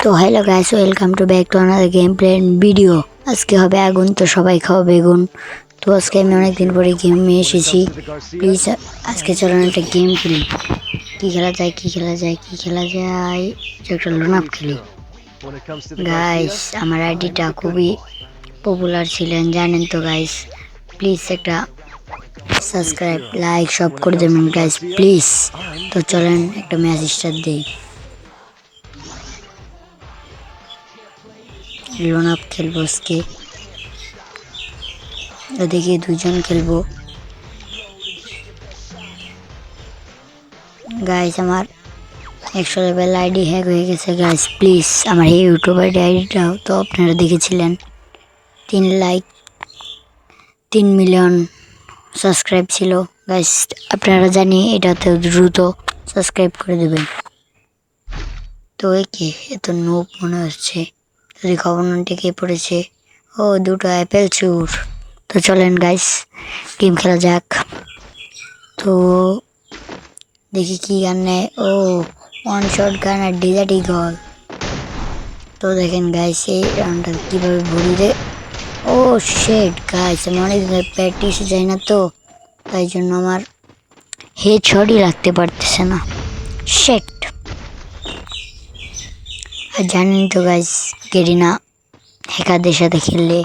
তো hello guys, welcome to back to another game play video. আজকে হবে আগুন, তো সবাই খাওয়া বেগুন। তো আজকে আমি অনেকদিন পরে গেমে এসেছি। প্লিজ আজকে চলুন একটা গেম খেলি। কি খেলা যায় একটা লোন আপ খেলি। গাইস, আমার আইডিটা খুবই পপুলার ছিলেন, জানেন তো গাইস। প্লিজ একটা সাবস্ক্রাইব, লাইক সব করে দেবেন গাইস প্লিজ। তো চলেন একটা ম্যাচ স্টার্ট দিই। লোন আপ খেলবো আজকে, ওদিকে দুজন খেলবো। গাইস, আমার 100 লেভেল আইডি হ্যাক হয়ে গেছে গাইস। প্লিজ আমার এই ইউটিউব আইডিটাও তো আপনারা দেখেছিলেন। 3 লাইক 3 মিলিয়ন সাবস্ক্রাইব ছিল গাইস। আপনারা জানি এটাতে দ্রুত সাবস্ক্রাইব করে দেবেন। তো একে এত নোব মনে হচ্ছে, যদি খবরটি কে পড়েছে। ও, দুটো অ্যাপেল চুর। তো চলেন গাইস গেম খেলা যাক। তো দেখি কি গান নেয়। ও, ওয়ান শট গান আর ডিজার্ট ইগল। তো দেখেন গাইস এই রাউন্ডটা কীভাবে ভরি রে। ও শেট গাইস, আমি অনেক প্র্যাকটিসে যাই না, তো তাই জন্য আমার হেড শটই রাখতে পারতেছে না। শেট। আর জানেন তো গাইস, গেরিনা হ্যাকারদের সাথে খেললে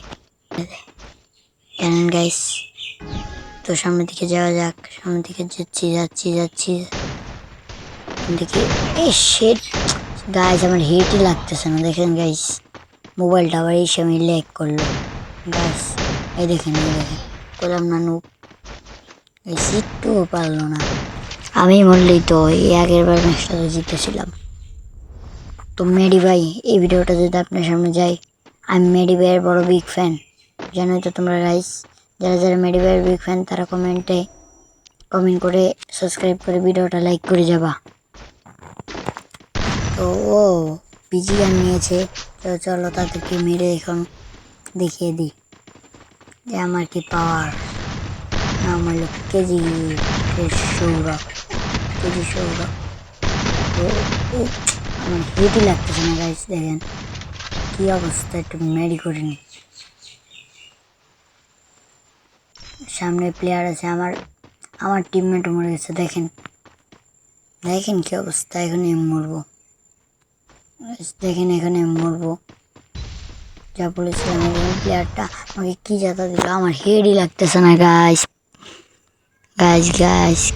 জানেন গাইস। তো সামনের দিকে যাওয়া যাক, সামনের দিকে যাচ্ছি দেখি। এই শেট গাইস, আমার হেডই লাগতেছে না। দেখেন গাইস, মোবাইলটা আবার এই সময় ল্যাগ করলো গাইস। এই দেখেন করলাম না নুব, এই সিটটুও পারলো না। আমি বললেই তো এই আগের বার ম্যাচটা তো জিতেছিলাম। তো মেডি ভাই, এই ভিডিওটা যদি আপনার সামনে যায়, আমি মেডি ভাইয়ের বড় বিগ ফ্যান। জানোই তো তোমরা গাইস, যারা যারা মেডি ভাইয়ের বিগ ফ্যান তারা কমেন্ট করে সাবস্ক্রাইব করে ভিডিওটা লাইক করে যাবা। তো ও বিজি গান নিয়েছে, তো চলো তাদেরকে মেরে এখন দেখিয়ে দিই যে আমার কি পাওয়ার। নাম হলো সৌরভ। তো আমার হেঁটে লাগতেছে না গাইস, দেখেন কি অবস্থা। একটু মেডি করে নি। সামনে প্লেয়ার আছে, আমার টিমমেটও মরে গেছে। দেখেন কি অবস্থা। এখানে মরবো, দেখেন এখানে মরবো। যা বলেছিলাম, প্লেয়ারটা আমাকে কি জাতা দিল। আমার হেডই লাগতেছে না গাইস।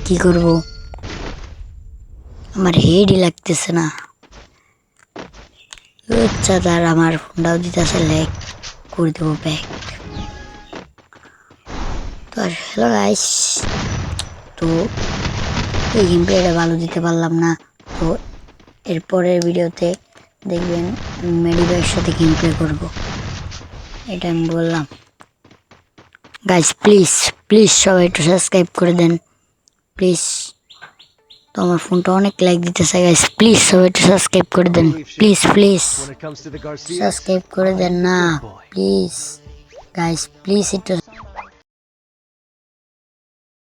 কি করব, আমার হেডই লাগতেছে না। আচ্ছা, তার আমার ফোনটাও দিতেছে ল্যাগ, করে দেবো ব্যাক। তো হ্যালো গাইস, তো এই গেম প্লেটা ভালো দিতে পারলাম না। তো এরপরের ভিডিওতে দেখবেন মেডি ভাইয়ের সাথে গেম প্লে করবো, এটা আমি বললাম গাইস। প্লিজ সবাই একটু সাবস্ক্রাইব করে দেন প্লিজ। তো আমার ফোনটা অনেক লাইক দিতেছে গাইস। প্লিজ সবাই একটু সাবস্ক্রাইব করে দেন প্লিজ সাবস্ক্রাইব করে দেন না প্লিজ গাইস, প্লিজ একটু